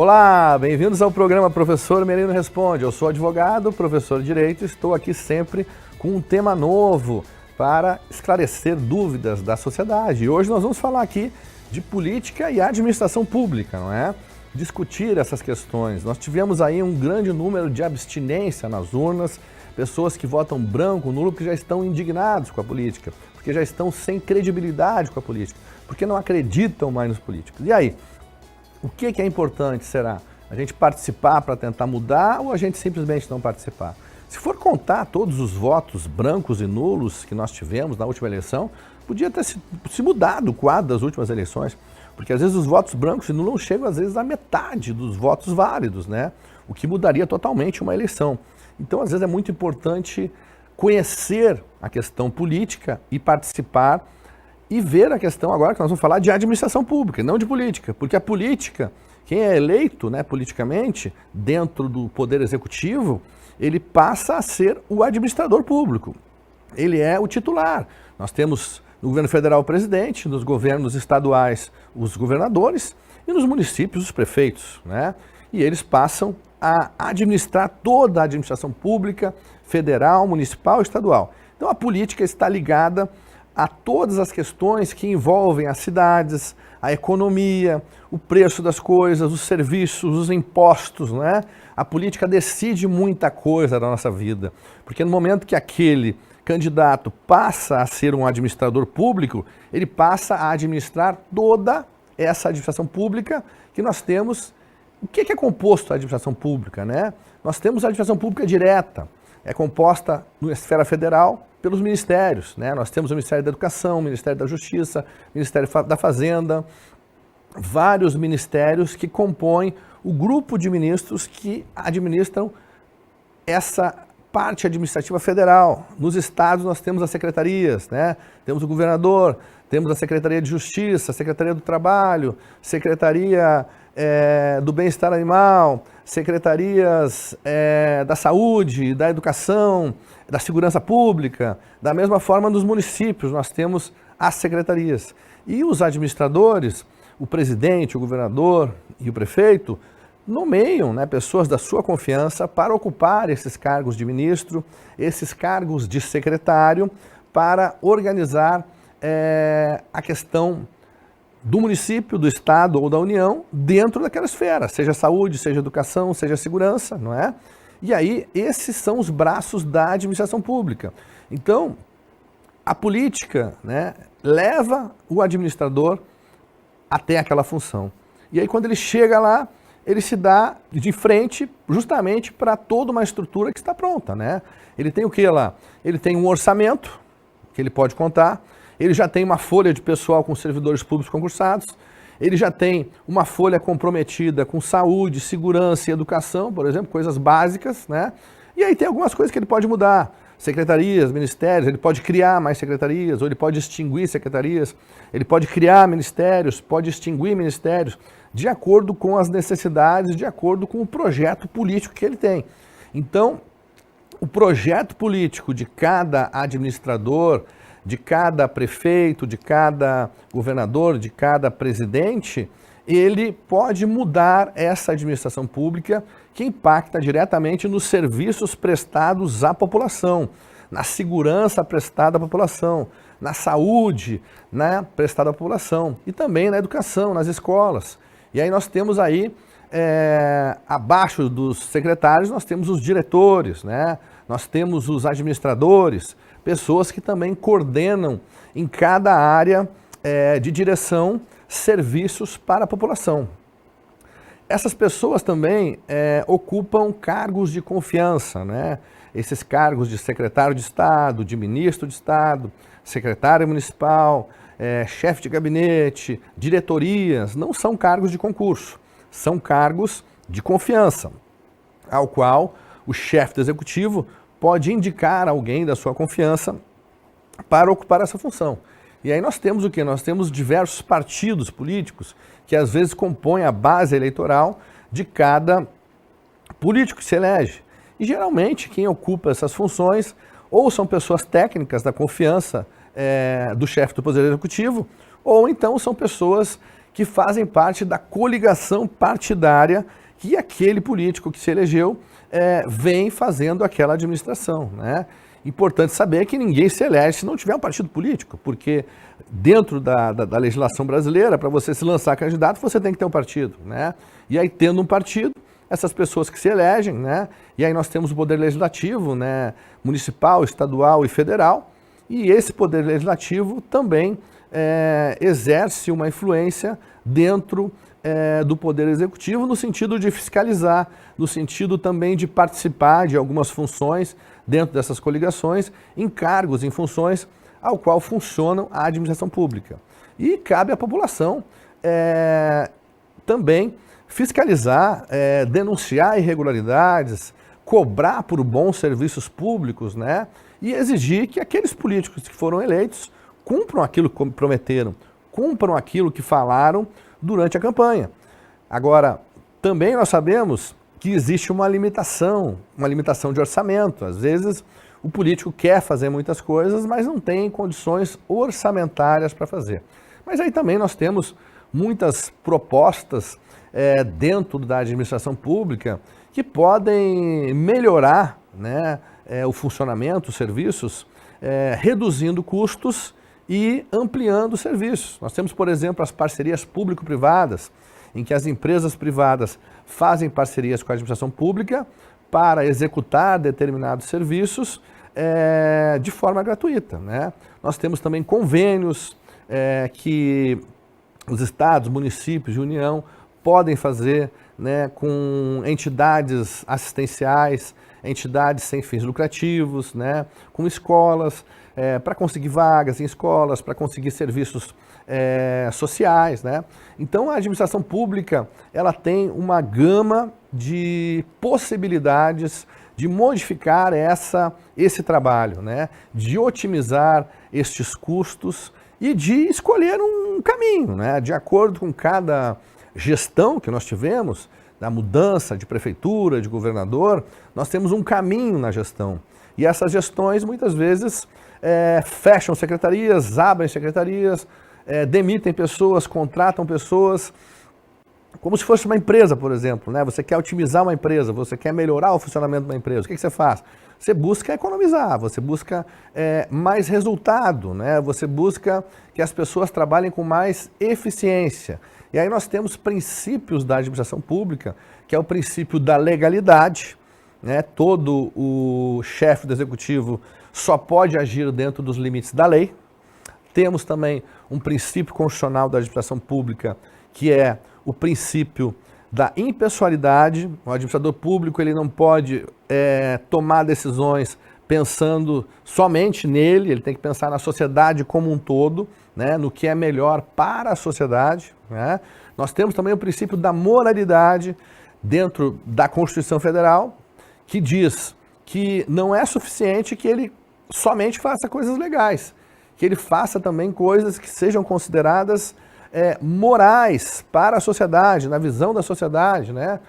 Olá, bem-vindos ao programa Professor Merino Responde. Eu sou advogado, professor de Direito e estou aqui sempre com um tema novo para esclarecer dúvidas da sociedade. E hoje nós vamos falar aqui de política e administração pública, não é? Discutir essas questões. Nós tivemos aí um grande número de abstinência nas urnas, pessoas que votam branco, nulo, porque já estão indignados com a política, porque já estão sem credibilidade com a política, porque não acreditam mais nos políticos. E aí? O que é importante, será? A gente participar para tentar mudar ou a gente simplesmente não participar? Se for contar todos os votos brancos e nulos que nós tivemos na última eleição, podia ter se mudado o quadro das últimas eleições, porque às vezes os votos brancos e nulos não chegam às vezes à metade dos votos válidos, né? O que mudaria totalmente uma eleição. Então, às vezes é muito importante conhecer a questão política e participar e ver a questão agora que nós vamos falar de administração pública, não de política, porque a política, quem é eleito, né, politicamente dentro do poder executivo, ele passa a ser o administrador público, ele é o titular. Nós temos no governo federal o presidente, nos governos estaduais os governadores e nos municípios os prefeitos, né? E eles passam a administrar toda a administração pública, federal, municipal e estadual. Então a política está ligada a todas as questões que envolvem as cidades, a economia, o preço das coisas, os serviços, os impostos, né? A política decide muita coisa da nossa vida, porque no momento que aquele candidato passa a ser um administrador público, ele passa a administrar toda essa administração pública que nós temos. O que é composto a administração pública, né? Nós temos a administração pública direta, é composta na esfera federal pelos ministérios, né? Nós temos o Ministério da Educação, o Ministério da Justiça, o Ministério da Fazenda, vários ministérios que compõem o grupo de ministros que administram essa parte administrativa federal. Nos estados nós temos as secretarias, né? Temos o governador, temos a Secretaria de Justiça, a Secretaria do Trabalho, Secretaria do Bem-Estar Animal, secretarias da Saúde, da Educação, da Segurança Pública. Da mesma forma, nos municípios nós temos as secretarias. E os administradores, o presidente, o governador e o prefeito, nomeiam, né, pessoas da sua confiança para ocupar esses cargos de ministro, esses cargos de secretário, para organizar a questão do município, do estado ou da União dentro daquela esfera, seja saúde, seja educação, seja segurança, não é? E aí, esses são os braços da administração pública. Então, a política, né, leva o administrador até aquela função. E aí, quando ele chega lá, ele se dá de frente justamente para toda uma estrutura que está pronta, né? Ele tem o que lá? Ele tem um orçamento que ele pode contar, ele já tem uma folha de pessoal com servidores públicos concursados, ele já tem uma folha comprometida com saúde, segurança e educação, por exemplo, coisas básicas, né? E aí tem algumas coisas que ele pode mudar, secretarias, ministérios, ele pode criar mais secretarias, ou ele pode extinguir secretarias, ele pode criar ministérios, pode extinguir ministérios, de acordo com as necessidades, de acordo com o projeto político que ele tem. Então, o projeto político de cada administrador, de cada prefeito, de cada governador, de cada presidente, ele pode mudar essa administração pública que impacta diretamente nos serviços prestados à população, na segurança prestada à população, na saúde, né, prestada à população e também na educação, nas escolas. E aí nós temos aí, abaixo dos secretários, nós temos os diretores, né? Nós temos os administradores, pessoas que também coordenam em cada área de direção serviços para a população. Essas pessoas também ocupam cargos de confiança, né? Esses cargos de secretário de Estado, de ministro de Estado, secretário municipal, chefe de gabinete, diretorias, não são cargos de concurso, são cargos de confiança, ao qual o chefe do executivo pode indicar alguém da sua confiança para ocupar essa função. E aí nós temos o quê? Nós temos diversos partidos políticos que às vezes compõem a base eleitoral de cada político que se elege. E geralmente quem ocupa essas funções ou são pessoas técnicas da confiança do chefe do Poder Executivo, ou então são pessoas que fazem parte da coligação partidária que aquele político que se elegeu vem fazendo aquela administração, né? Importante saber que ninguém se elege se não tiver um partido político, porque dentro da legislação brasileira, para você se lançar candidato, você tem que ter um partido, né? E aí, tendo um partido, essas pessoas que se elegem, né? E aí nós temos o poder legislativo, né? Municipal, estadual e federal, e esse poder legislativo também exerce uma influência dentro do poder executivo, no sentido de fiscalizar, no sentido também de participar de algumas funções dentro dessas coligações, em cargos, em funções ao qual funcionam a administração pública. E cabe à população também fiscalizar, denunciar irregularidades, cobrar por bons serviços públicos, né? E exigir que aqueles políticos que foram eleitos cumpram aquilo que prometeram, cumpram aquilo que falaram durante a campanha. Agora, também nós sabemos que existe uma limitação de orçamento. Às vezes, o político quer fazer muitas coisas, mas não tem condições orçamentárias para fazer. Mas aí também nós temos muitas propostas dentro da administração pública que podem melhorar, né, o funcionamento, os serviços, reduzindo custos e ampliando os serviços. Nós temos, por exemplo, as parcerias público-privadas, em que as empresas privadas fazem parcerias com a administração pública para executar determinados serviços de forma gratuita, né? Nós temos também convênios que os estados, municípios e União podem fazer, né, com entidades assistenciais, entidades sem fins lucrativos, né, com escolas, para conseguir vagas em escolas, para conseguir serviços sociais, né? Então a administração pública ela tem uma gama de possibilidades de modificar esse trabalho, né? De otimizar estes custos e de escolher um caminho, né? De acordo com cada gestão que nós tivemos, da mudança de prefeitura, de governador, nós temos um caminho na gestão. E essas gestões muitas vezes fecham secretarias, abrem secretarias, demitem pessoas, contratam pessoas, como se fosse uma empresa, por exemplo, né? Você quer otimizar uma empresa, você quer melhorar o funcionamento de uma empresa, o que você faz? Você busca economizar, você busca mais resultado, né? Você busca que as pessoas trabalhem com mais eficiência. E aí nós temos princípios da administração pública, que é o princípio da legalidade, né? Todo o chefe do executivo só pode agir dentro dos limites da lei. Temos também um princípio constitucional da administração pública, que é o princípio da impessoalidade. O administrador público ele não pode tomar decisões pensando somente nele, ele tem que pensar na sociedade como um todo, né, no que é melhor para a sociedade, né? Nós temos também o princípio da moralidade dentro da Constituição Federal, que diz que não é suficiente que ele somente faça coisas legais, que ele faça também coisas que sejam consideradas morais para a sociedade, na visão da sociedade, né?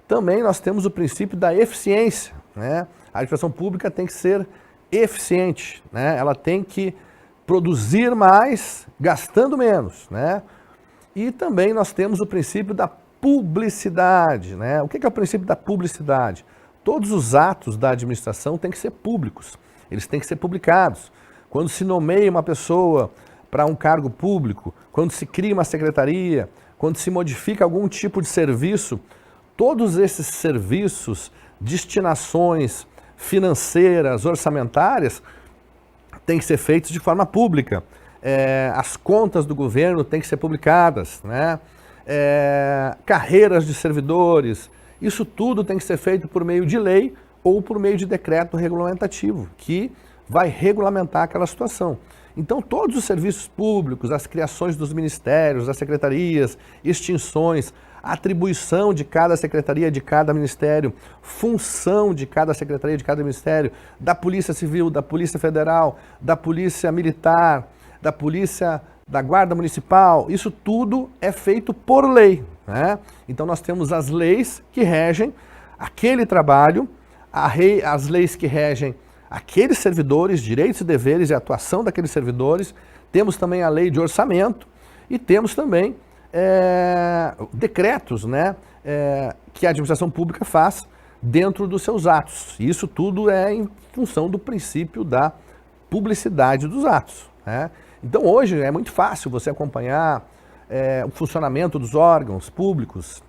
Também nós temos o princípio da eficiência, né? A administração pública tem que ser eficiente, né? Ela tem que produzir mais, gastando menos, né? E também nós temos o princípio da publicidade, né? O que é o princípio da publicidade? Todos os atos da administração têm que ser públicos, eles têm que ser publicados. Quando se nomeia uma pessoa para um cargo público, quando se cria uma secretaria, quando se modifica algum tipo de serviço, todos esses serviços, destinações financeiras, orçamentárias, têm que ser feitos de forma pública. As contas do governo têm que ser publicadas, né? Carreiras de servidores, isso tudo tem que ser feito por meio de lei ou por meio de decreto regulamentativo, que vai regulamentar aquela situação. Então, todos os serviços públicos, as criações dos ministérios, das secretarias, extinções, atribuição de cada secretaria, de cada ministério, função de cada secretaria, de cada ministério, da Polícia Civil, da Polícia Federal, da Polícia Militar, da Polícia, da Guarda Municipal, isso tudo é feito por lei, né? Então, nós temos as leis que regem aquele trabalho, as leis que regem aqueles servidores, direitos e deveres e atuação daqueles servidores. Temos também a lei de orçamento E temos também decretos, né, que a administração pública faz dentro dos seus atos. E isso tudo é em função do princípio da publicidade dos atos, né? Então hoje é muito fácil você acompanhar o funcionamento dos órgãos públicos,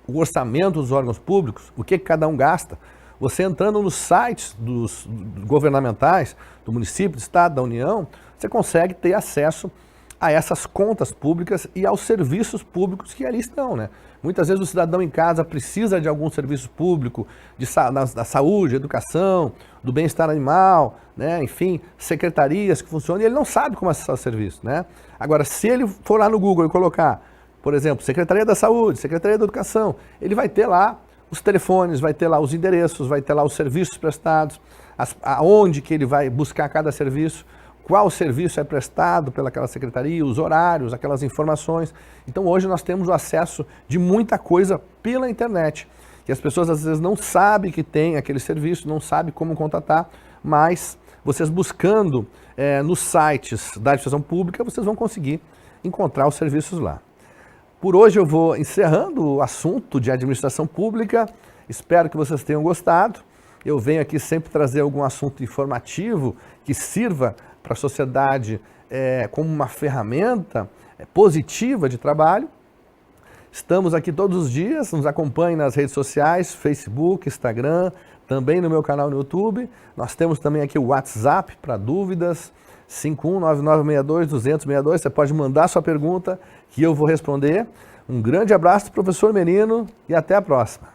o orçamento dos órgãos públicos, o que cada um gasta. Você entrando nos sites dos governamentais, do município, do estado, da União, você consegue ter acesso a essas contas públicas e aos serviços públicos que ali estão, né? Muitas vezes o cidadão em casa precisa de algum serviço público da saúde, educação, do bem-estar animal, né? Enfim, secretarias que funcionam e ele não sabe como acessar o serviço, né? Agora, se ele for lá no Google e colocar, por exemplo, Secretaria da Saúde, Secretaria da Educação, ele vai ter lá os telefones, vai ter lá os endereços, vai ter lá os serviços prestados, aonde que ele vai buscar cada serviço, qual serviço é prestado pelaquela secretaria, os horários, aquelas informações. Então hoje nós temos o acesso de muita coisa pela internet, que as pessoas às vezes não sabem que tem aquele serviço, não sabem como contatar, mas vocês buscando nos sites da administração pública, vocês vão conseguir encontrar os serviços lá. Por hoje eu vou encerrando o assunto de administração pública, espero que vocês tenham gostado. Eu venho aqui sempre trazer algum assunto informativo que sirva para a sociedade como uma ferramenta positiva de trabalho. Estamos aqui todos os dias, nos acompanhem nas redes sociais, Facebook, Instagram, também no meu canal no YouTube. Nós temos também aqui o WhatsApp para dúvidas, 519962-20062. Você pode mandar sua pergunta que eu vou responder. Um grande abraço, professor Merino, e até a próxima.